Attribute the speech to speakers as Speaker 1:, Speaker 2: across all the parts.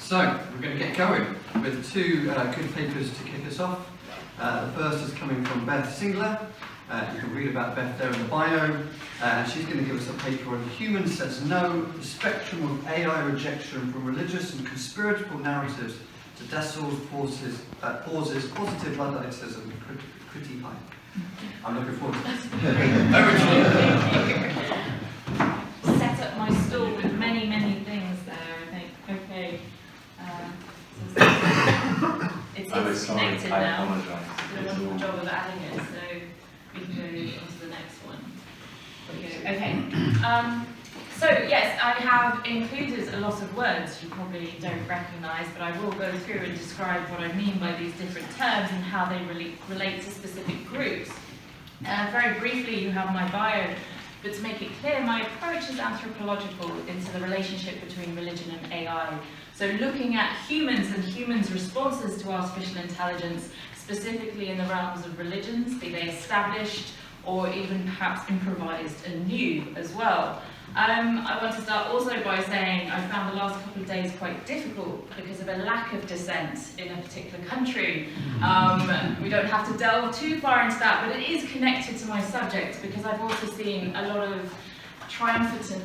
Speaker 1: So, we're going to get going with two good papers to kick us off. The first is coming from Beth Singler. You can read about Beth there in the bio. She's going to give us a paper on Human Says No, the Spectrum of AI Rejection from Religious and Conspiritual Narratives to Decels, pauses, positive Ludditism, Criti-Hype. I'm looking forward to this. Over to you.
Speaker 2: Set up my stall with many, many things there, I think. Okay. It's connected now. I'm doing a wonderful job of adding it, so we can go on to the next one. Okay. So yes, I have included a lot of words you probably don't recognise, but I will go through and describe what I mean by these different terms and how they relate to specific groups. Very briefly, you have my bio, but to make it clear, my approach is anthropological into the relationship between religion and AI. So looking at humans and humans' responses to artificial intelligence, specifically in the realms of religions, be they established or even perhaps improvised and new as well. I want to start also by saying I found the last couple of days quite difficult because of a lack of dissent in a particular country. We don't have to delve too far into that, but it is connected to my subject because I've also seen a lot of triumphant,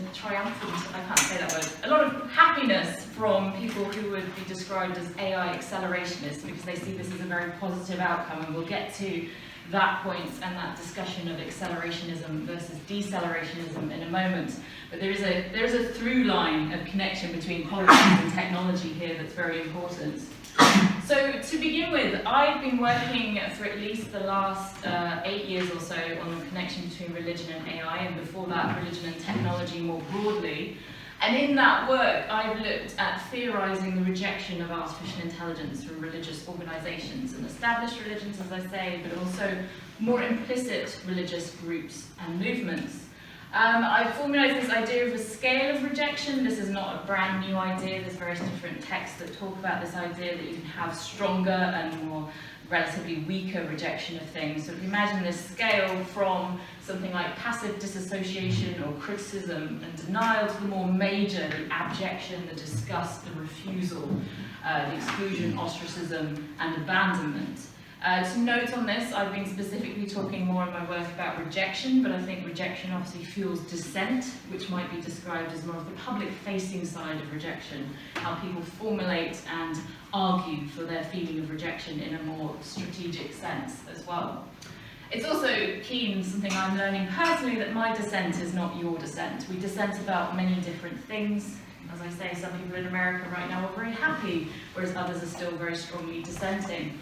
Speaker 2: I can't say that word, a lot of happiness from people who would be described as AI accelerationists because they see this as a very positive outcome, and we'll get to that point and that discussion of accelerationism versus decelerationism in a moment. But there is a through line of connection between politics and technology here that's very important. So to begin with, I've been working for at least the last 8 years or so on the connection between religion and AI, and before that, religion and technology more broadly. And in that work, I've looked at theorising the rejection of artificial intelligence from religious organisations and established religions, as I say, but also more implicit religious groups and movements. I've formulated this idea of a scale of rejection. This is not a brand new idea. There's various different texts that talk about this idea that you can have stronger and more relatively weaker rejection of things. So if you imagine this scale from something like passive disassociation or criticism and denial to the more major, the abjection, the disgust, the refusal, the exclusion, ostracism, and abandonment. To note on this, I've been specifically talking more in my work about rejection, but I think rejection obviously fuels dissent, which might be described as more of the public-facing side of rejection, how people formulate and argue for their feeling of rejection in a more strategic sense as well. It's also keen, something I'm learning personally, that my dissent is not your dissent. We dissent about many different things. As I say, some people in America right now are very happy, whereas others are still very strongly dissenting.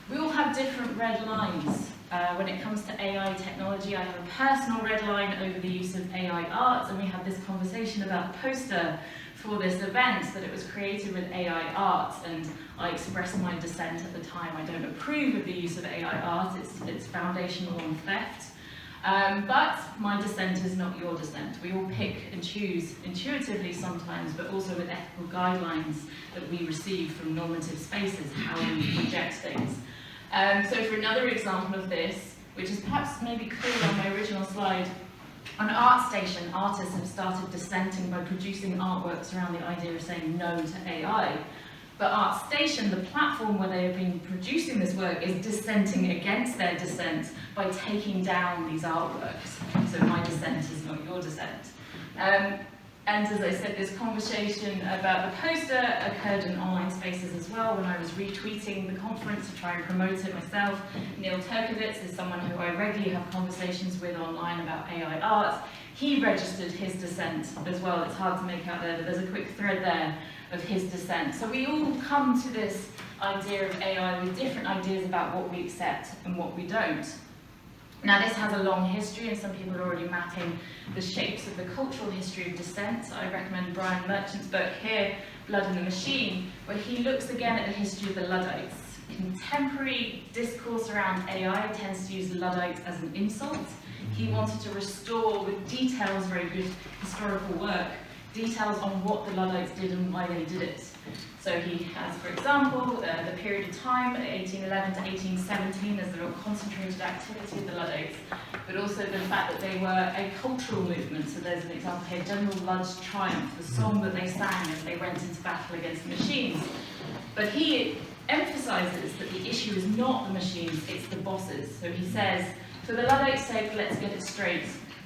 Speaker 2: We all have different red lines. When it comes to AI technology, I have a personal red line over the use of AI art, and we had this conversation about the poster for this event, that it was created with AI art, and I expressed my dissent at the time. I don't approve of the use of AI art, it's foundational on theft. But my dissent is not your dissent. We all pick and choose intuitively sometimes, but also with ethical guidelines that we receive from normative spaces, how we reject things. So for another example of this, which is perhaps maybe clear on my original slide, on ArtStation, artists have started dissenting by producing artworks around the idea of saying no to AI. But ArtStation, the platform where they have been producing this work, is dissenting against their dissent by taking down these artworks. So my dissent is not your dissent. And as I said, this conversation about the poster occurred in online spaces as well when I was retweeting the conference to try and promote it myself. Neil Turkovitz is someone who I regularly have conversations with online about AI art. He registered his dissent as well. It's hard to make out there, but there's a quick thread there of his dissent. So we all come to this idea of AI with different ideas about what we accept and what we don't. Now this has a long history, and some people are already mapping the shapes of the cultural history of dissent. I recommend Brian Merchant's book here, Blood in the Machine, where he looks again at the history of the Luddites. Contemporary discourse around AI tends to use Luddite as an insult. He wanted to restore, with details, very good historical work, details on what the Luddites did and why they did it. So he has, for example, the period of time, 1811 to 1817, as a real concentrated activity of the Luddites, but also the fact that they were a cultural movement. So there's an example here, General Ludd's Triumph, the song that they sang as they went into battle against machines. But he emphasizes that the issue is not the machines, it's the bosses. So he says, for the Luddites' sake, let's get it straight.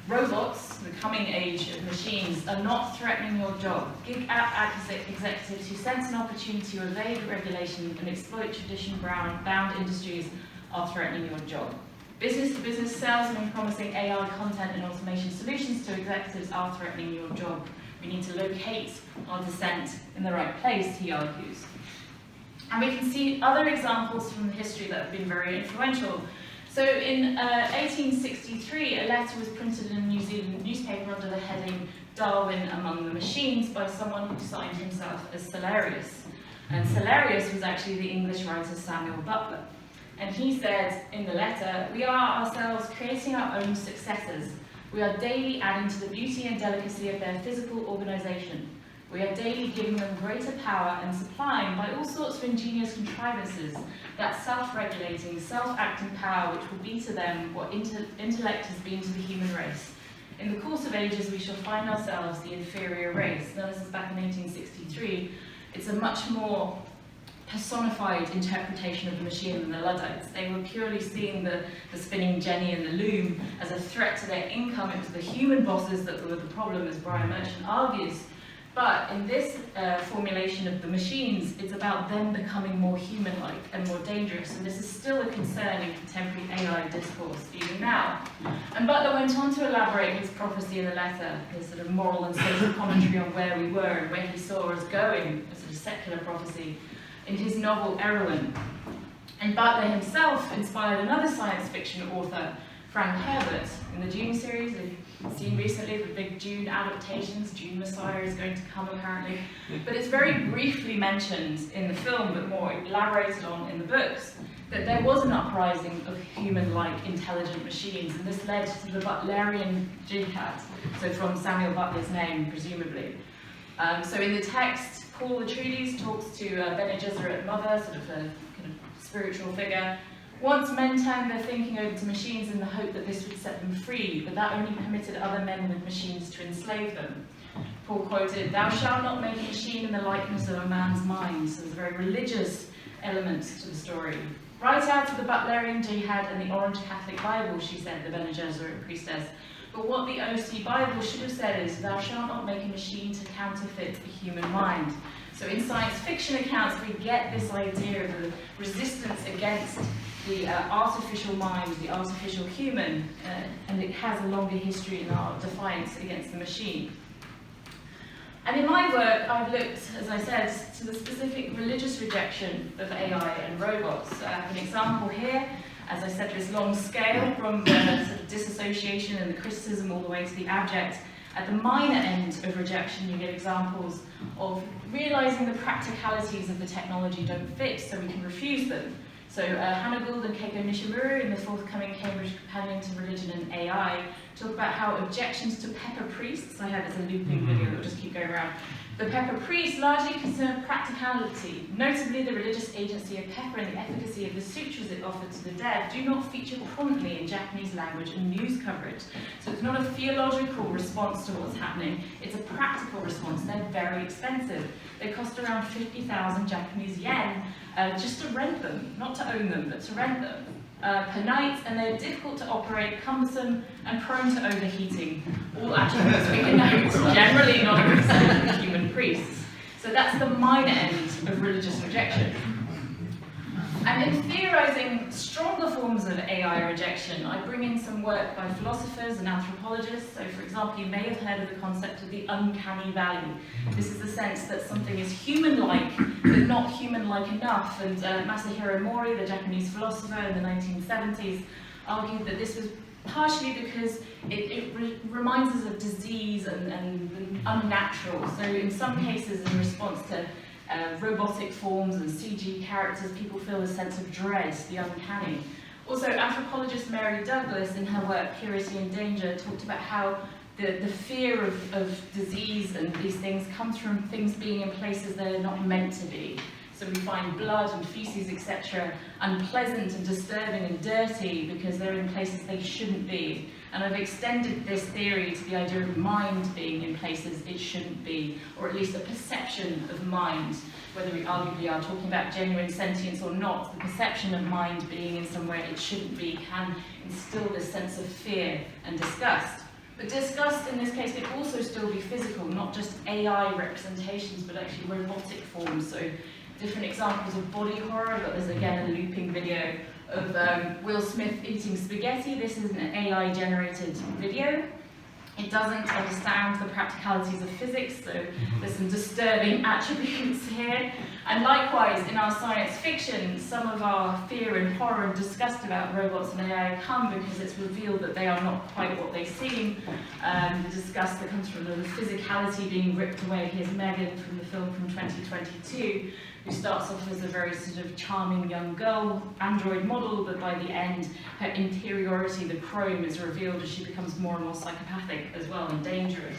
Speaker 2: Robots, the coming age of machines, are not threatening your job. Gig app executives who sense an opportunity to evade regulation and exploit tradition-bound industries are threatening your job. Business-to-business salesmen promising AI content and automation solutions to executives are threatening your job. We need to locate our dissent in the right place, he argues. And we can see other examples from the history that have been very influential. So in 1863, a letter was printed in a New Zealand newspaper under the heading Darwin Among the Machines by someone who signed himself as Cellarius. And Cellarius was actually the English writer Samuel Butler. And he said in the letter, we are ourselves creating our own successors. We are daily adding to the beauty and delicacy of their physical organization. We are daily giving them greater power and supplying by all sorts of ingenious contrivances that self-regulating, self-acting power which will be to them what intellect has been to the human race. In the course of ages we shall find ourselves the inferior race. Now this is back in 1863. It's a much more personified interpretation of the machine than the Luddites. They were purely seeing the spinning jenny and the loom as a threat to their income. It was the human bosses that were the problem, as Brian Merchant argues. But in this formulation of the machines, it's about them becoming more human-like and more dangerous, and this is still a concern in contemporary AI discourse, even now. And Butler went on to elaborate his prophecy in the letter, his sort of moral and social commentary on where we were and where he saw us going, a sort of secular prophecy, in his novel Erewhon. And Butler himself inspired another science fiction author, Frank Herbert, in the Dune series. We've seen recently the big Dune adaptations. Dune Messiah is going to come apparently. But it's very briefly mentioned in the film, but more elaborated on in the books, that there was an uprising of human-like intelligent machines, and this led to the Butlerian Jihad, so from Samuel Butler's name, presumably. So in the text, Paul Atreides talks to Bene Gesserit mother, sort of a kind of spiritual figure. Once men turned their thinking over to machines in the hope that this would set them free, but that only permitted other men with machines to enslave them. Paul quoted, "Thou shalt not make a machine in the likeness of a man's mind." So there's a very religious element to the story. Right out of the Butlerian Jihad and the Orange Catholic Bible, she said, the Bene Gesserit priestess. But what the OC Bible should have said is, "Thou shalt not make a machine to counterfeit the human mind." So in science fiction accounts, we get this idea of the resistance against the artificial mind, the artificial human, and it has a longer history in our defiance against the machine. And in my work, I've looked, as I said, to the specific religious rejection of AI and robots. I have an example here, as I said, this long scale from the sort of disassociation and the criticism all the way to the abject. At the minor end of rejection, you get examples of realizing the practicalities of the technology don't fit, so we can refuse them. So Hannah Gould and Keiko Nishimura in the forthcoming Cambridge Companion to Religion and AI talk about how objections to pepper priests, I have as a looping video that will just keep going around, the pepper priests largely concern practicality, notably the religious agency of pepper and the efficacy of the sutras it offered to the dead do not feature prominently in Japanese language and news coverage. So it's not a theological response to what's happening, it's a practical response. They're very expensive. They cost around 50,000 Japanese yen just to rent them, not to own them, but to rent them per night, and they're difficult to operate, cumbersome, and prone to overheating. All attributes we can note, generally not a concern of human priests. So that's the minor end of religious rejection. And in theorizing stronger forms of AI rejection, I bring in some work by philosophers and anthropologists. So for example, you may have heard of the concept of the uncanny valley. This is the sense that something is human-like, but not human-like enough. And Masahiro Mori, the Japanese philosopher in the 1970s, argued that this was partially because it reminds us of disease and unnatural. So in some cases, in response to robotic forms and CG characters, people feel a sense of dread, the uncanny. Also, anthropologist Mary Douglas, in her work Purity and Danger, talked about how the fear of disease and these things comes from things being in places they're not meant to be. So we find blood and feces, etc., unpleasant and disturbing and dirty because they're in places they shouldn't be. And I've extended this theory to the idea of mind being in places it shouldn't be, or at least a perception of mind. Whether we arguably are talking about genuine sentience or not, the perception of mind being in somewhere it shouldn't be can instill this sense of fear and disgust. But disgust in this case can also still be physical, not just AI representations, but actually robotic forms. So different examples of body horror, but there's again a looping video of Will Smith eating spaghetti. This is an AI-generated video. It doesn't understand the practicalities of physics, so there's some disturbing attributes here. And likewise, in our science fiction, some of our fear and horror and disgust about robots and AI come because it's revealed that they are not quite what they seem. The disgust that comes from the physicality being ripped away. Here's Megan from the film from 2022, who starts off as a very sort of charming young girl, android model, but by the end, her interiority, the chrome, is revealed as she becomes more and more psychopathic as well and dangerous.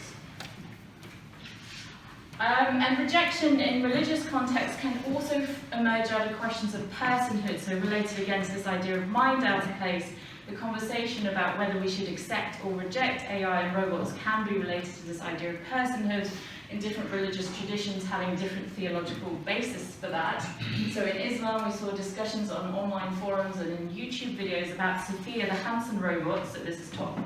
Speaker 2: And rejection in religious contexts can also emerge out of questions of personhood, so related again to this idea of mind out of place. The conversation about whether we should accept or reject AI and robots can be related to this idea of personhood, in different religious traditions having different theological basis for that. So in Islam we saw discussions on online forums and in YouTube videos about Sophia the Hanson robot, so this is top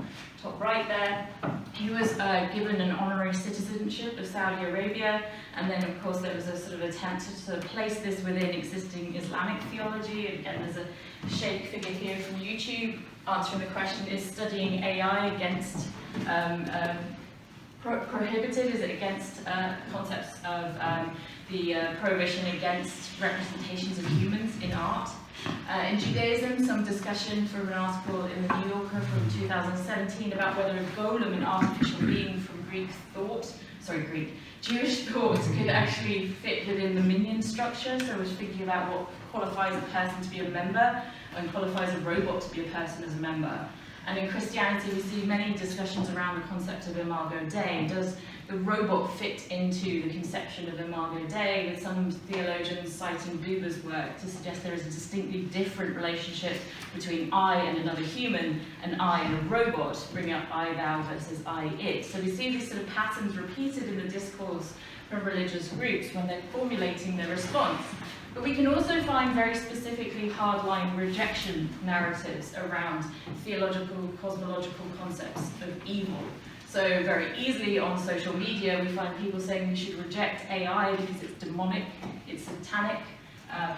Speaker 2: right there. He was given an honorary citizenship of Saudi Arabia, and then of course there was a sort of attempt to place this within existing Islamic theology. Again, there's a sheikh figure here from YouTube answering the question, is studying AI against prohibited? Is it against concepts of the prohibition against representations of humans in art? In Judaism, some discussion from an article in the New Yorker from 2017 about whether a golem, an artificial being from Jewish thought, could actually fit within the minion structure. So we're thinking about what qualifies a person to be a member and qualifies a robot to be a person as a member. And in Christianity, we see many discussions around the concept of Imago Dei. Does the robot fit into the conception of Imago Dei, with some theologians citing Buber's work to suggest there is a distinctly different relationship between I and another human, and I and a robot, bring up I, thou versus I, it. So we see these sort of patterns repeated in the discourse from religious groups when they're formulating their response. But we can also find very specifically hardline rejection narratives around theological, cosmological concepts of evil. So very easily on social media, we find people saying we should reject AI because it's demonic, it's satanic.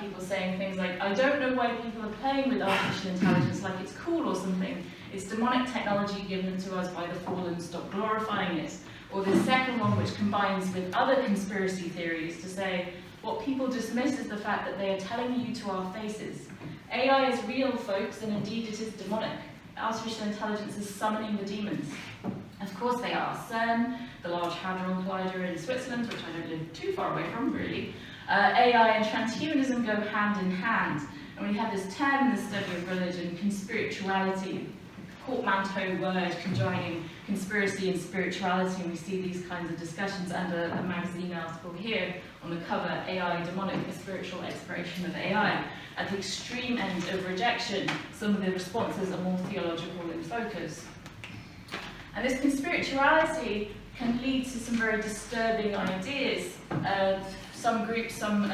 Speaker 2: People saying things like, I don't know why people are playing with artificial intelligence like it's cool or something. It's demonic technology given to us by the fallen, stop glorifying it. Or the second one, which combines with other conspiracy theories to say, what people dismiss is the fact that they are telling you to our faces. AI is real, folks, and indeed it is demonic. Artificial intelligence is summoning the demons. Of course they are. CERN, the Large Hadron Collider in Switzerland, which I don't live too far away from, really. AI and transhumanism go hand in hand. And we have this term in the study of religion, conspirituality, portmanteau word conjoining conspiracy and spirituality, and we see these kinds of discussions, and a magazine article here on the cover, AI Demonic, a spiritual exploration of AI. At the extreme end of rejection, some of the responses are more theological in focus. And this conspirituality can lead to some very disturbing ideas. Some groups, some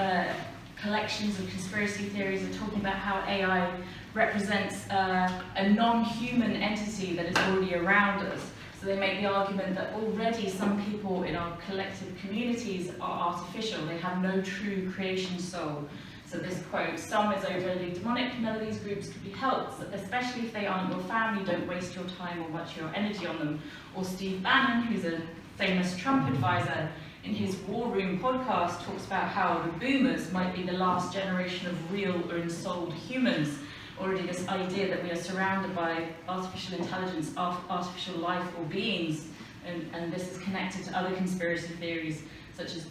Speaker 2: collections of conspiracy theories are talking about how AI represents a non-human entity that is already around us. So they make the argument that already some people in our collective communities are artificial. They have no true creation soul. So this quote, some is overtly demonic, none of these groups could be helped, especially if they aren't your family, don't waste your time or much your energy on them. Or Steve Bannon, who's a famous Trump advisor, in his War Room podcast talks about how the boomers might be the last generation of real or ensouled humans. Already this idea that we are surrounded by artificial intelligence, artificial life or beings, and this is connected to other conspiracy theories such as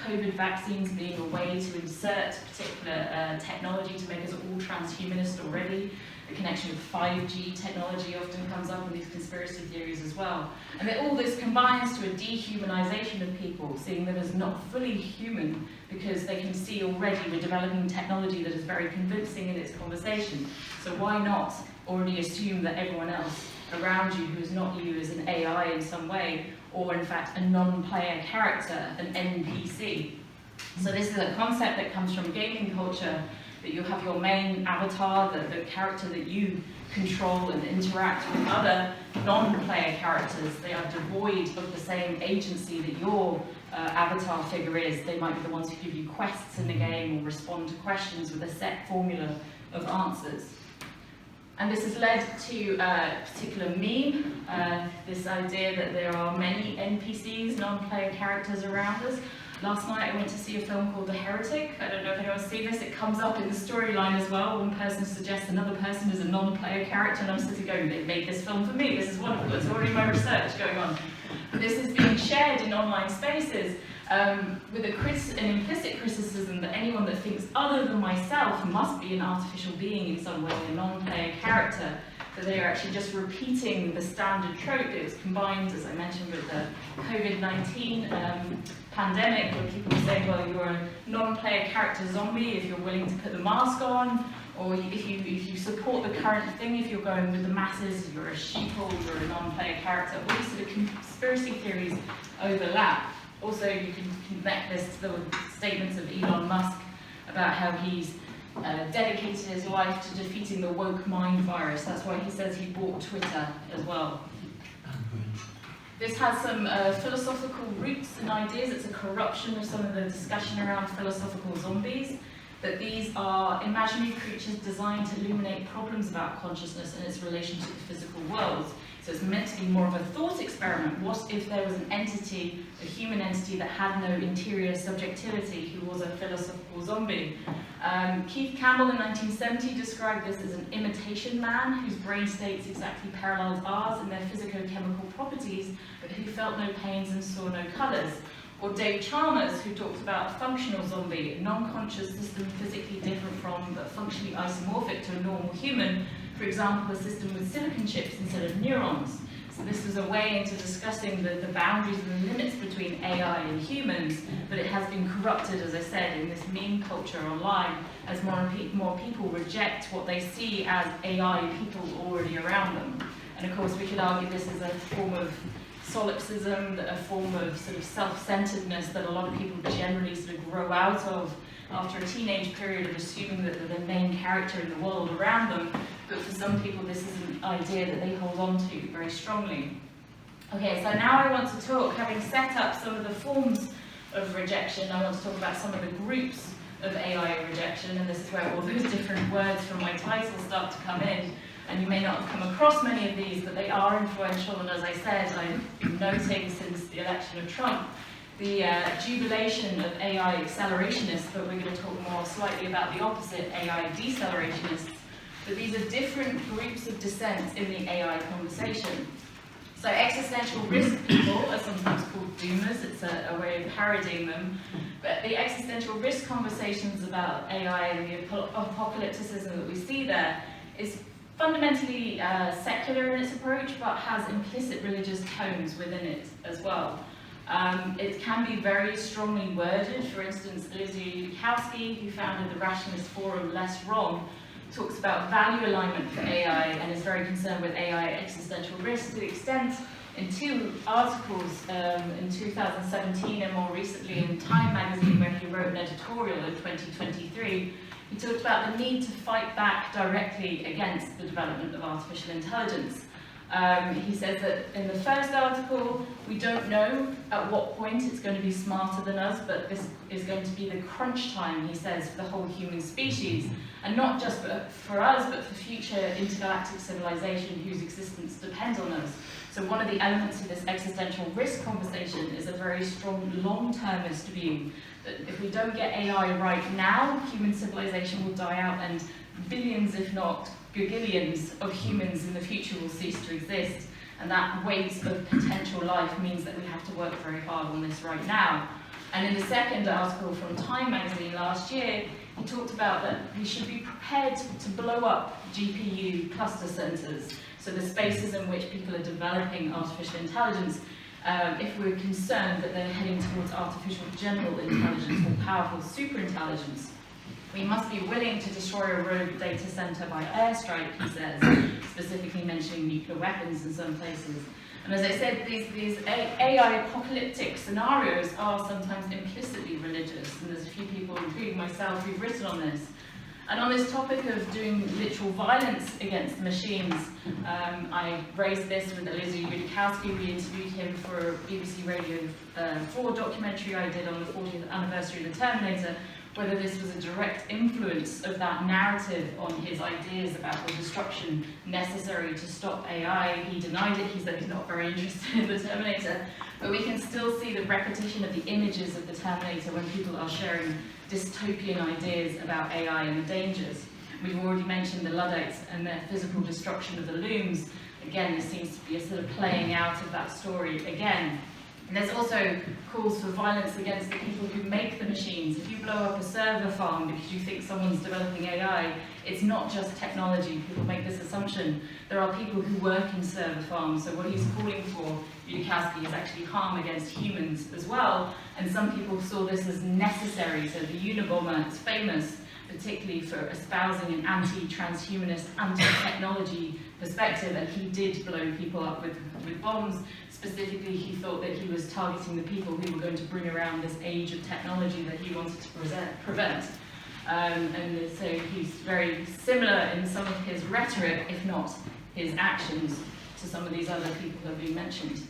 Speaker 2: COVID vaccines being a way to insert particular technology to make us all transhumanist already. The connection with 5G technology often comes up in these conspiracy theories as well. And that all this combines to a dehumanization of people, seeing them as not fully human, because they can see already we're developing technology that is very convincing in its conversation. So why not already assume that everyone else around you who is not you is an AI in some way, or in fact a non-player character, an NPC. So this is a concept that comes from gaming culture, that you have your main avatar, the character that you control and interact with other non-player characters. They are devoid of the same agency that your avatar figure is. They might be the ones who give you quests in the game or respond to questions with a set formula of answers. And this has led to a particular meme, this idea that there are many NPCs, non-player characters around us. Last night I went to see a film called The Heretic. I don't know if anyone's seen this. It comes up in the storyline as well. One person suggests another person is a non-player character, and I'm sitting going, they made this film for me. This is wonderful. It's already my research going on. But this is being shared in online spaces with an implicit criticism that anyone that thinks other than myself must be an artificial being in some way, a non-player character, that they are actually just repeating the standard trope. It was combined, as I mentioned, with the COVID-19 pandemic, where people were saying, well, you're a non-player character zombie if you're willing to put the mask on, or if you support the current thing, if you're going with the masses, you're a sheeple, you're a non-player character. All these sort of conspiracy theories overlap. Also, you can connect this to the statements of Elon Musk about how he's dedicated his life to defeating the woke mind virus. That's why he says he bought Twitter as well. This has some philosophical roots and ideas. It's a corruption of some of the discussion around philosophical zombies, that these are imaginary creatures designed to illuminate problems about consciousness and its relation to the physical world. So it's meant to be more of a thought experiment. What if there was an entity, a human entity that had no interior subjectivity, who was a philosophical zombie? Keith Campbell in 1970 described this as an imitation man whose brain states exactly paralleled ours in their physico-chemical properties, but who felt no pains and saw no colours. Or Dave Chalmers, who talks about a functional zombie, a non-conscious system physically different from, but functionally isomorphic to a normal human. For example, a system with silicon chips instead of neurons. So this was a way into discussing the boundaries and the limits between AI and humans, but it has been corrupted, as I said, in this meme culture online, as more and more people reject what they see as AI people already around them. And of course, we could argue this is a form of solipsism, a form of sort of self-centeredness that a lot of people generally sort of grow out of after a teenage period of assuming that they're the main character in the world around them. But for some people, this is an idea that they hold on to very strongly. Okay, so now I want to talk, having set up some of the forms of rejection, I want to talk about some of the groups of AI rejection, and this is where all those different words from my title start to come in. And you may not have come across many of these, but they are influential, and as I said, I've been noting since the election of Trump the jubilation of AI accelerationists, but we're going to talk more slightly about the opposite, AI decelerationist. But these are different groups of dissent in the AI conversation. So existential risk people are sometimes called doomers. It's a way of parodying them. But the existential risk conversations about AI and the apocalypticism that we see there is fundamentally secular in its approach, but has implicit religious tones within it as well. It can be very strongly worded. For instance, Lizzie Kowski, who founded the Rationalist Forum Less Wrong, talks about value alignment for AI and is very concerned with AI existential risk, to the extent in two articles in 2017 and more recently in Time magazine, where he wrote an editorial in 2023, he talked about the need to fight back directly against the development of artificial intelligence. He says that in the first article, we don't know at what point it's going to be smarter than us, but this is going to be the crunch time, he says, for the whole human species. And not just for us, but for future intergalactic civilization whose existence depends on us. So one of the elements of this existential risk conversation is a very strong long-termist view, that if we don't get AI right now, human civilization will die out and billions, if not gagillions, of humans in the future will cease to exist. And that weight of potential life means that we have to work very hard on this right now. And in the second article from Time magazine last year, he talked about that we should be prepared to blow up GPU cluster centers, so the spaces in which people are developing artificial intelligence, if we're concerned that they're heading towards artificial general intelligence or powerful superintelligence. We must be willing to destroy a rogue data center by airstrike, he says, specifically mentioning nuclear weapons in some places. And as I said, these AI apocalyptic scenarios are sometimes implicitly religious, and there's a few people, including myself, who've written on this. And on this topic of doing literal violence against machines, I raised this with Elizabeth Ludikowski. We interviewed him for a BBC Radio 4 documentary I did on the 40th anniversary of the Terminator, whether this was a direct influence of that narrative on his ideas about the destruction necessary to stop AI. He denied it, he said he's not very interested in the Terminator, but we can still see the repetition of the images of the Terminator when people are sharing dystopian ideas about AI and the dangers. We've already mentioned the Luddites and their physical destruction of the looms. Again, there seems to be a sort of playing out of that story again. And there's also calls for violence against the people who make the machines. If you blow up a server farm because you think someone's developing AI, it's not just technology. People make this assumption. There are people who work in server farms, so what he's calling for, Ludikowski, is actually harm against humans as well. And some people saw this as necessary. So the Unabomber is famous, particularly for espousing an anti-transhumanist, anti-technology perspective, and he did blow people up with bombs. Specifically, he thought that he was targeting the people who were going to bring around this age of technology that he wanted to prevent. And so he's very similar in some of his rhetoric, if not his actions, to some of these other people who have been mentioned.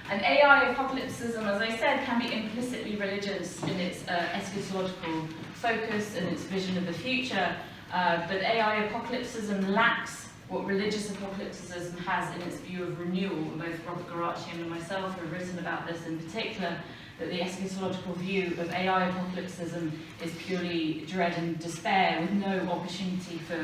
Speaker 2: And AI apocalypticism, as I said, can be implicitly religious in its eschatological focus and its vision of the future, but AI apocalypticism lacks what religious apocalypticism has in its view of renewal. Both Robert Garachian and myself have written about this in particular, that the eschatological view of AI apocalypticism is purely dread and despair, with no opportunity for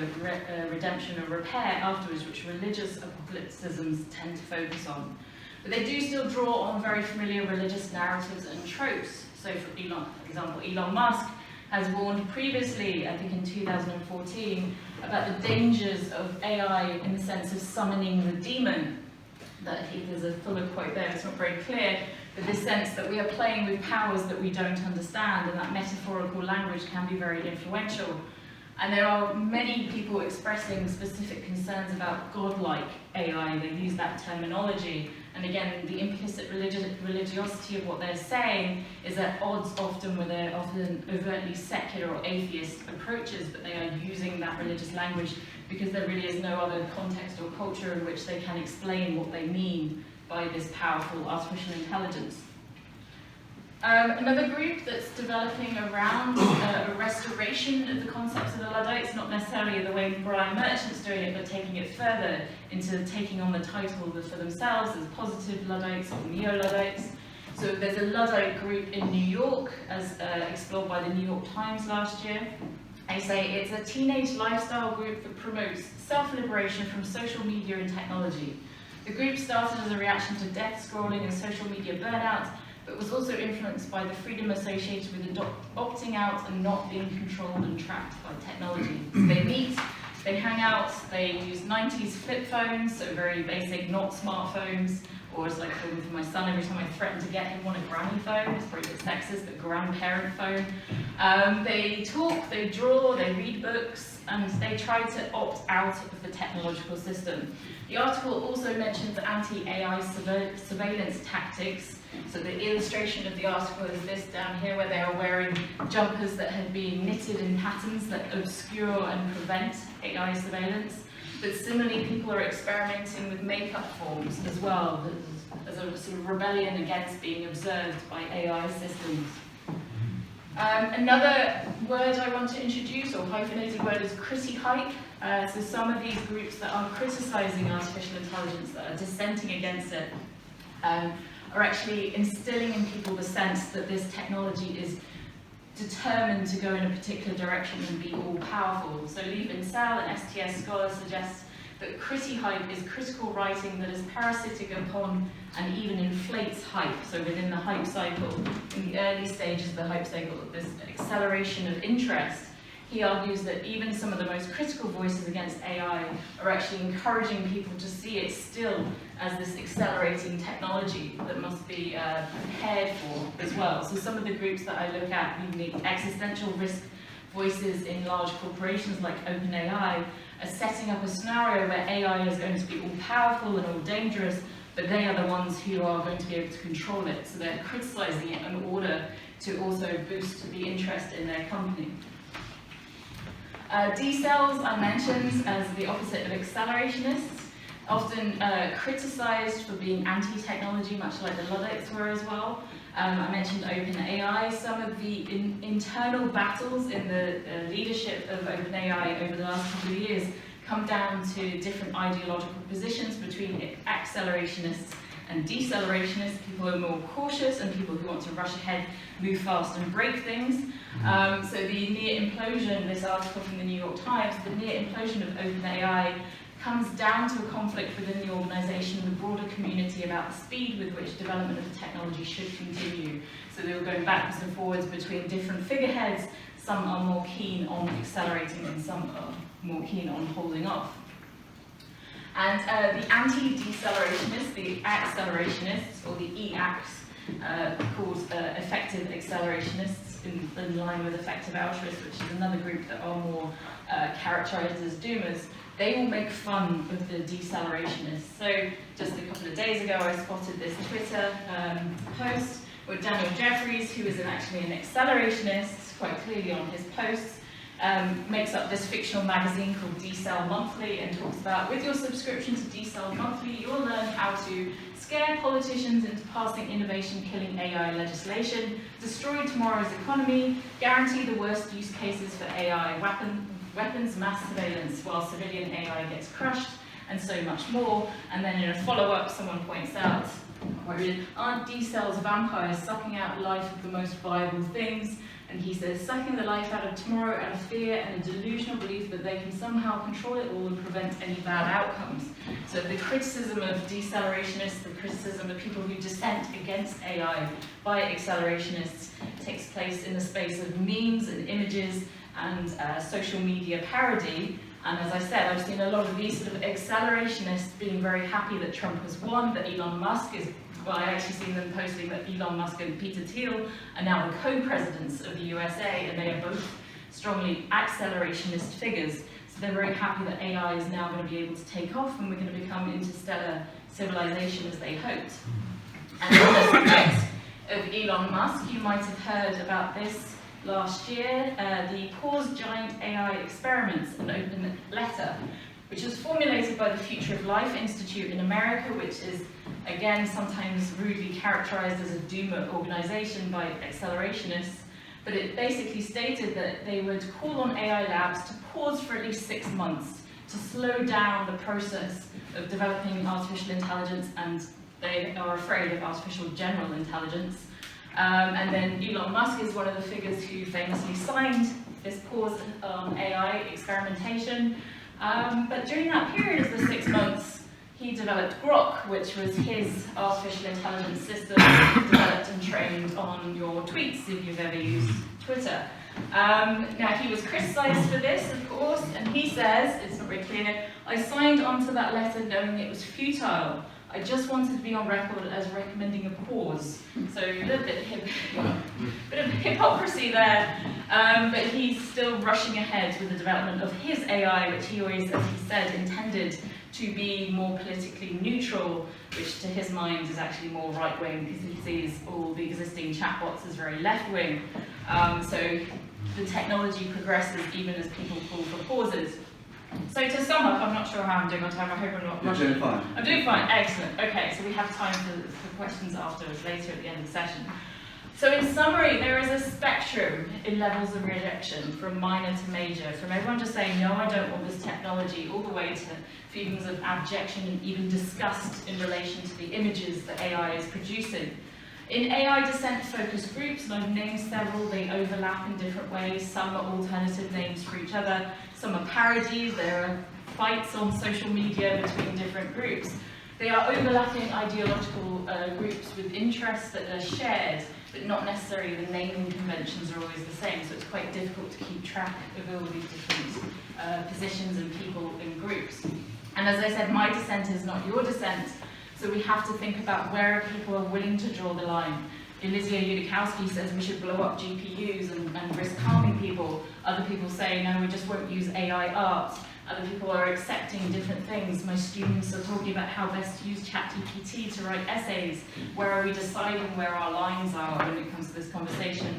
Speaker 2: redemption or repair afterwards, which religious apocalypticisms tend to focus on. But they do still draw on very familiar religious narratives and tropes. So for example, Elon Musk has warned previously, I think in 2014, about the dangers of AI in the sense of summoning the demon. There's a fuller quote there, it's not very clear, but this sense that we are playing with powers that we don't understand, and that metaphorical language can be very influential. And there are many people expressing specific concerns about godlike AI. They use that terminology. And again, the implicit religiosity of what they're saying is at odds often with their often overtly secular or atheist approaches, but they are using that religious language because there really is no other context or culture in which they can explain what they mean by this powerful artificial intelligence. Another group that's developing around a restoration of the concepts of the Luddites, not necessarily the way Brian Merchant's doing it, but taking it further into taking on the title for themselves as positive Luddites or neo-Luddites. So there's a Luddite group in New York, as explored by the New York Times last year. They say it's a teenage lifestyle group that promotes self-liberation from social media and technology. The group started as a reaction to death scrolling and social media burnout, but was also influenced by the freedom associated with opting out and not being controlled and tracked by technology. So they meet, they hang out, they use 90s flip phones, so very basic, not smartphones, or it's like for my son, every time I threaten to get him one, a granny phone, it's probably a bit sexist, but grandparent phone. They talk, they draw, they read books, and they try to opt out of the technological system. The article also mentions anti-AI surveillance tactics. So the illustration of the article is this down here, where they are wearing jumpers that have been knitted in patterns that obscure and prevent AI surveillance. But similarly, people are experimenting with makeup forms as well, as a sort of rebellion against being observed by AI systems. Another word I want to introduce, or hyphenated word, is Criti-Hype. So some of these groups that are criticizing artificial intelligence, that are dissenting against it, are actually instilling in people the sense that this technology is determined to go in a particular direction and be all-powerful. So Lee Vincel, an STS scholar, suggests that Criti-Hype is critical writing that is parasitic upon and even inflates hype. So within the hype cycle, in the early stages of the hype cycle, this acceleration of interest, he argues that even some of the most critical voices against AI are actually encouraging people to see it still as this accelerating technology that must be prepared for as well. So some of the groups that I look at, even the existential risk voices in large corporations like OpenAI, are setting up a scenario where AI is going to be all powerful and all dangerous, but they are the ones who are going to be able to control it. So they're criticizing it in order to also boost the interest in their company. Decels I mentioned as the opposite of accelerationists, often criticized for being anti-technology, much like the Luddites were as well. I mentioned OpenAI. Some of the internal battles in the leadership of OpenAI over the last couple of years come down to different ideological positions between accelerationists and decelerationist, people who are more cautious and people who want to rush ahead, move fast and break things. So the near implosion, this article from the New York Times, the near implosion of OpenAI comes down to a conflict within the organisation and the broader community about the speed with which development of the technology should continue. So they were going backwards and forwards between different figureheads. Some are more keen on accelerating and some are more keen on holding off. And the anti-decelerationist, the accelerationists, or the EACs, called effective accelerationists, in line with effective altruists, which is another group that are more characterized as doomers, they will make fun of the decelerationist. So just a couple of days ago, I spotted this Twitter post with Daniel Jeffries, who is actually an accelerationist, quite clearly on his posts, makes up this fictional magazine called Decel Monthly and talks about, with your subscription to Decel Monthly, you'll learn how to scare politicians into passing innovation-killing AI legislation, destroy tomorrow's economy, guarantee the worst use cases for AI weapons, mass surveillance, while civilian AI gets crushed, and so much more. And then in a follow-up, someone points out, aren't Decel's vampires sucking out life of the most viable things? And he says, sucking the life out of tomorrow out of fear and a delusional belief that they can somehow control it all and prevent any bad outcomes. So the criticism of decelerationist, the criticism of people who dissent against AI by accelerationists takes place in the space of memes and images and social media parody. And as I said, I've seen a lot of these sort of accelerationists being very happy that Trump has won, that Elon Musk is, well, I actually seen them posting that Elon Musk and Peter Thiel are now the co-presidents of the USA, and they are both strongly accelerationist figures. So they're very happy that AI is now going to be able to take off and we're going to become interstellar civilization as they hoped. And on the subject of Elon Musk, you might have heard about this last year, the Pause Giant AI Experiments, an open letter, which was formulated by the Future of Life Institute in America, which is, again, sometimes rudely characterized as a doomer organization by accelerationists. But it basically stated that they would call on AI labs to pause for at least 6 months to slow down the process of developing artificial intelligence, and they are afraid of artificial general intelligence. And then Elon Musk is one of the figures who famously signed this pause on AI experimentation. But during that period of the 6 months, he developed Grok, which was his artificial intelligence system developed and trained on your tweets, if you've ever used Twitter. Now, he was criticized for this, of course, and he says, it's not very clear, I signed onto that letter knowing it was futile. I just wanted to be on record as recommending a pause. So a little bit of hypocrisy there, but he's still rushing ahead with the development of his AI, which he always, as he said, intended to be more politically neutral, which to his mind is actually more right-wing because he sees all the existing chatbots as very left-wing. So the technology progresses even as people call for pauses. So to sum up, I'm not sure how I'm doing on time. I hope I'm not rushing.
Speaker 1: You're doing fine.
Speaker 2: I'm doing fine. Excellent. Okay, so we have time for questions afterwards, later at the end of the session. So in summary, there is a spectrum in levels of rejection, from minor to major, from everyone just saying, no, I don't want this technology, all the way to feelings of abjection and even disgust in relation to the images that AI is producing. In AI dissent-focused groups, and I've named several, they overlap in different ways. Some are alternative names for each other. Some are parodies. There are fights on social media between different groups. They are overlapping ideological groups with interests that are shared, but not necessarily the naming conventions are always the same, so it's quite difficult to keep track of all these different positions and people and groups. And as I said, my dissent is not your dissent, so we have to think about where people are willing to draw the line. Elizia Yudikowsky says we should blow up GPUs and risk harming people. Other people say, no, we just won't use AI art. Other people are accepting different things. My students are talking about how best to use ChatGPT to write essays. Where are we deciding where our lines are when it comes to this conversation?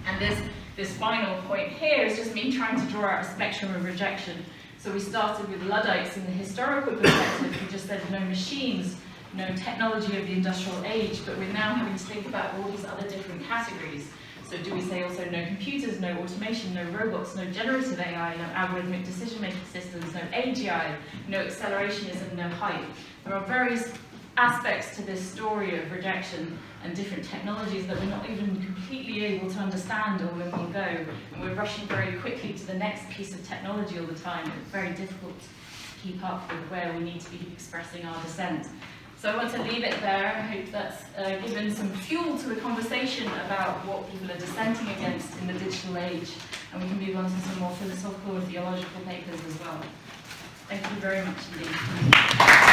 Speaker 2: And this final point here is just me trying to draw out a spectrum of rejection. So we started with Luddites in the historical perspective. We just said no machines, no technology of the industrial age, but we're now having to think about all these other different categories. So do we say also no computers, no automation, no robots, no generative AI, no algorithmic decision-making systems, no AGI, no accelerationism, no hype? There are various aspects to this story of rejection and different technologies that we're not even completely able to understand or when we go. And we're rushing very quickly to the next piece of technology all the time. It's very difficult to keep up with where we need to be expressing our dissent. So I want to leave it there. I hope that's given some fuel to the conversation about what people are dissenting against in the digital age, and we can move on to some more philosophical or theological papers as well. Thank you very much indeed.